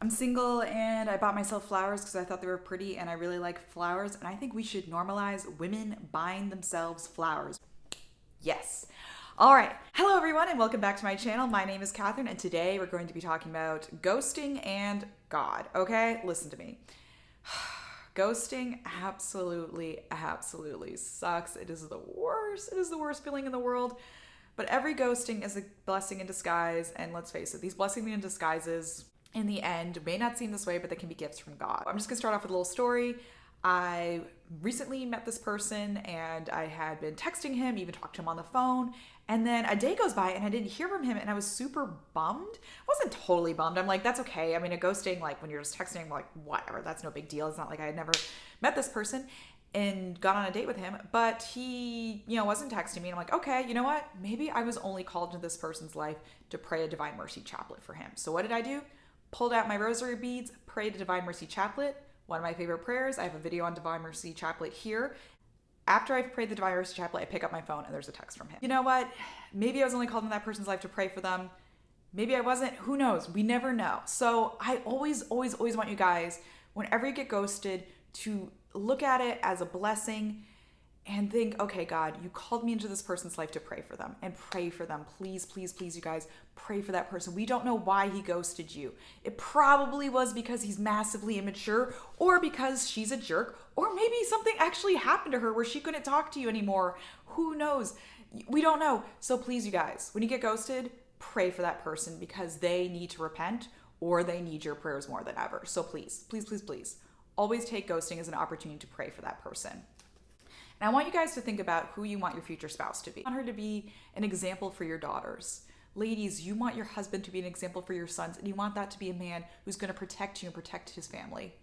I'm single and I bought myself flowers because I thought they were pretty and I really like flowers. And I think we should normalize women buying themselves flowers. Yes. All right. Hello, everyone, and welcome back to my channel. My name is Catherine, and today we're going to be talking about ghosting and God. Okay? Listen to me. Ghosting absolutely sucks. It is the worst. It is the worst feeling in the world. But every ghosting is a blessing in disguise. And let's face it, these blessings in disguises in the end may not seem this way, but they can be gifts from God. I'm just gonna start off with a little story. I recently met this person and I had been texting him, even talked to him on the phone. And then a day goes by and I didn't hear from him and I was super bummed. I wasn't totally bummed. I'm like, that's okay. I mean, a ghosting, like when you're just texting, I'm like, whatever, that's no big deal. It's not like I had never met this person and got on a date with him, but he, wasn't texting me. And I'm like, okay, you know what? Maybe I was only called into this person's life to pray a Divine Mercy Chaplet for him. So what did I do? Pulled out my rosary beads, prayed a Divine Mercy Chaplet. One of my favorite prayers. I have a video on Divine Mercy Chaplet here. After I've prayed the Divine Mercy Chaplet, I pick up my phone and there's a text from him. You know what? Maybe I was only called in that person's life to pray for them. Maybe I wasn't. Who knows? We never know. So I always want you guys, whenever you get ghosted, to look at it as a blessing and think, okay, God, you called me into this person's life to pray for them, and pray for them. Please, you guys, pray for that person. We don't know why he ghosted you. It probably was because he's massively immature, or because she's a jerk, or maybe something actually happened to her where she couldn't talk to you anymore. Who knows? We don't know. So please, you guys, when you get ghosted, pray for that person because they need to repent or they need your prayers more than ever. So please, always take ghosting as an opportunity to pray for that person. And I want you guys to think about who you want your future spouse to be. You want her to be an example for your daughters. Ladies, you want your husband to be an example for your sons, and you want that to be a man who's going to protect you and protect his family.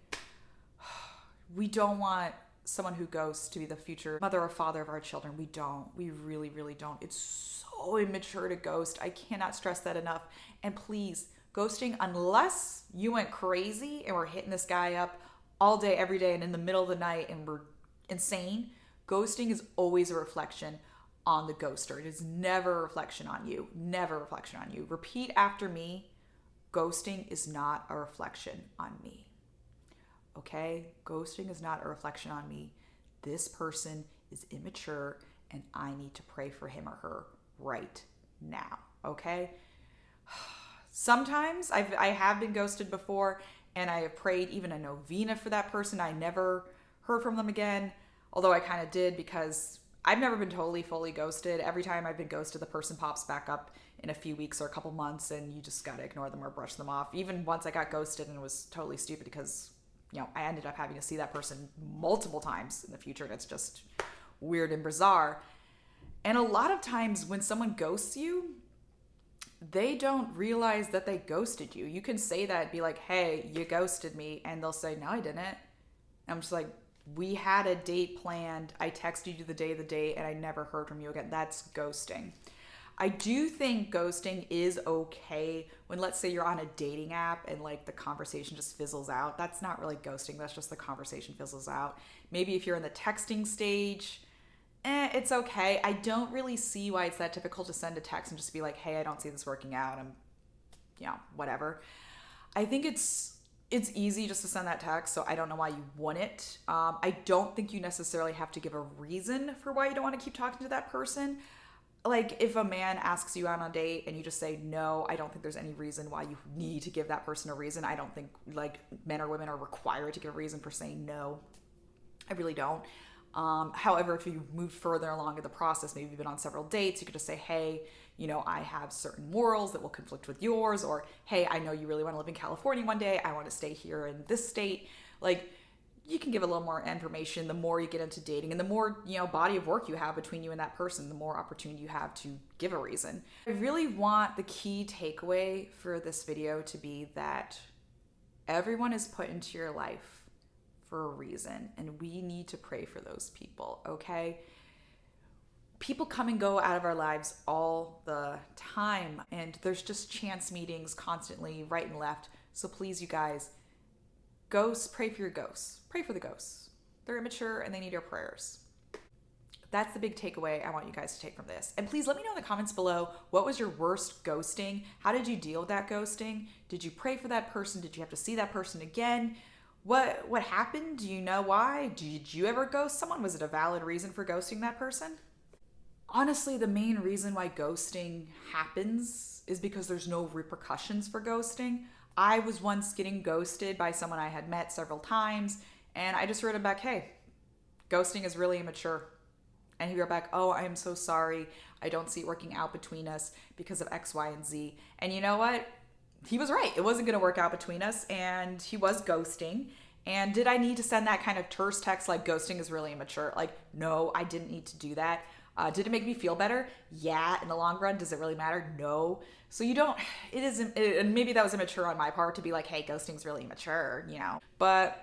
We don't want someone who ghosts to be the future mother or father of our children. We don't. We really don't. It's so immature to ghost. I cannot stress that enough. And please, ghosting, unless you went crazy and were hitting this guy up all day, every day, and in the middle of the night and were insane, ghosting is always a reflection on the ghoster. It is never a reflection on you. Never a reflection on you. Repeat after me. Ghosting is not a reflection on me. Okay? Ghosting is not a reflection on me. This person is immature and I need to pray for him or her right now. Okay? Sometimes I have been ghosted before and I have prayed even a novena for that person. I never heard from them again. Although I kind of did, because I've never been totally fully ghosted. Every time I've been ghosted, the person pops back up in a few weeks or a couple months and you just got to ignore them or brush them off. Even once I got ghosted and it was totally stupid because, I ended up having to see that person multiple times in the future and it's just weird and bizarre. And a lot of times when someone ghosts you, they don't realize that they ghosted you. You can say that, be like, hey, you ghosted me. And they'll say, no, I didn't. And I'm just like, we had a date planned. I texted you the day of the date and I never heard from you again. That's ghosting. I do think ghosting is okay when, let's say, you're on a dating app and like the conversation just fizzles out. That's not really ghosting. That's just the conversation fizzles out. Maybe if you're in the texting stage, it's okay. I don't really see why it's that difficult to send a text and just be like, hey, I don't see this working out. Whatever. I think it's easy just to send that text, so I don't know why you wouldn't. I don't think you necessarily have to give a reason for why you don't want to keep talking to that person. Like, if a man asks you out on a date and you just say no, I don't think there's any reason why you need to give that person a reason. I don't think, like, men or women are required to give a reason for saying no. I really don't. However, if you move further along in the process, maybe you've been on several dates, you could just say, hey, I have certain morals that will conflict with yours, or hey, I know you really want to live in California one day. I want to stay here in this state. Like, you can give a little more information the more you get into dating, and the more, body of work you have between you and that person, the more opportunity you have to give a reason. I really want the key takeaway for this video to be that everyone is put into your life for a reason, and we need to pray for those people, okay? People come and go out of our lives all the time, and there's just chance meetings constantly, right and left. So please, you guys, ghosts, pray for your ghosts. Pray for the ghosts. They're immature and they need your prayers. That's the big takeaway I want you guys to take from this. And please let me know in the comments below, what was your worst ghosting? How did you deal with that ghosting? Did you pray for that person? Did you have to see that person again? What happened? Do you know why? Did you ever ghost someone? Was it a valid reason for ghosting that person? Honestly, the main reason why ghosting happens is because there's no repercussions for ghosting. I was once getting ghosted by someone I had met several times, and I just wrote him back, hey, ghosting is really immature. And he wrote back, oh, I am so sorry. I don't see it working out between us because of X, Y, and Z. And you know what? He was right. It wasn't going to work out between us, and he was ghosting. And did I need to send that kind of terse text like ghosting is really immature? Like, no, I didn't need to do that. Did it make me feel better? Yeah. In the long run, does it really matter? No. So you don't, it isn't, and maybe that was immature on my part to be like, hey, ghosting's really immature, you know, but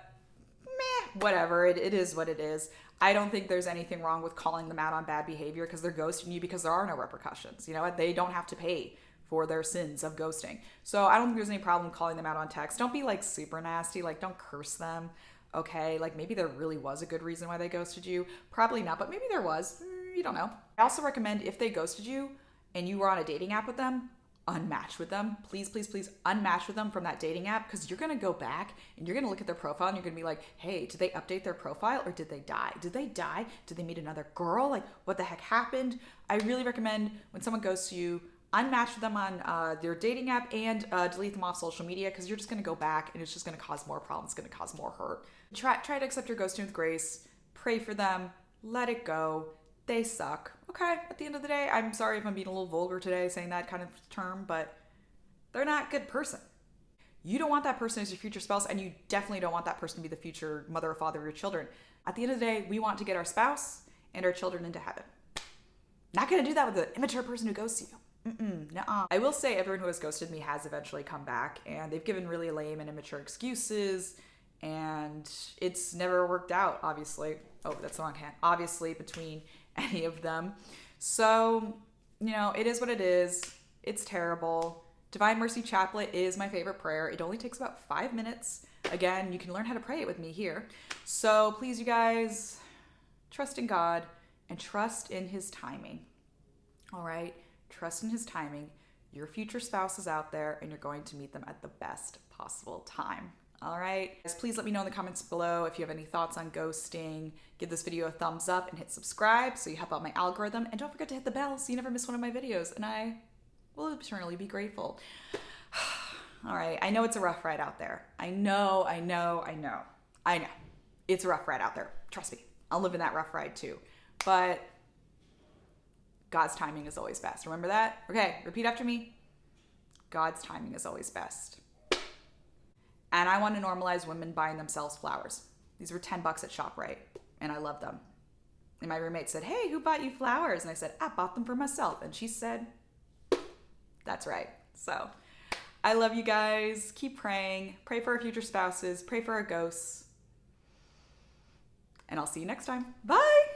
whatever. It is what it is. I don't think there's anything wrong with calling them out on bad behavior because they're ghosting you because there are no repercussions. You know what? They don't have to pay for their sins of ghosting. So I don't think there's any problem calling them out on text. Don't be like super nasty. Like, don't curse them. Okay. Like, maybe there really was a good reason why they ghosted you. Probably not, but maybe there was. You don't know. I also recommend if they ghosted you and you were on a dating app with them, unmatch with them. Please, please, please unmatch with them from that dating app, because you're going to go back and you're going to look at their profile and you're going to be like, hey, did they update their profile or did they die? Did they die? Did they meet another girl? Like, what the heck happened? I really recommend when someone goes to you, unmatch with them on their dating app and delete them off social media, because you're just going to go back and it's just going to cause more problems. It's going to cause more hurt. Try to accept your ghosting with grace. Pray for them. Let it go. They suck. Okay, at the end of the day, I'm sorry if I'm being a little vulgar today saying that kind of term, but they're not a good person. You don't want that person as your future spouse, and you definitely don't want that person to be the future mother or father of your children. At the end of the day, we want to get our spouse and our children into heaven. Not gonna do that with an immature person who ghosts you. Nuh-uh. I will say everyone who has ghosted me has eventually come back, and they've given really lame and immature excuses, and it's never worked out, obviously. Oh, that's the wrong hand. Obviously, between any of them. So, you know, it is what it is. It's terrible. Divine Mercy Chaplet is my favorite prayer. It only takes about 5 minutes. Again, you can learn how to pray it with me here. So please, you guys, trust in God and trust in His timing. All right? Trust in His timing. Your future spouse is out there and you're going to meet them at the best possible time. All right. Guys, please let me know in the comments below if you have any thoughts on ghosting. Give this video a thumbs up and hit subscribe so you help out my algorithm. And don't forget to hit the bell so you never miss one of my videos. And I will eternally be grateful. All right. I know it's a rough ride out there. I know. It's a rough ride out there. Trust me. I'll live in that rough ride too. But God's timing is always best. Remember that? Okay. Repeat after me. God's timing is always best. And I want to normalize women buying themselves flowers. These were $10 at ShopRite, and I love them. And my roommate said, hey, who bought you flowers? And I said, I bought them for myself. And she said, that's right. So I love you guys. Keep praying. Pray for our future spouses. Pray for our ghosts. And I'll see you next time. Bye.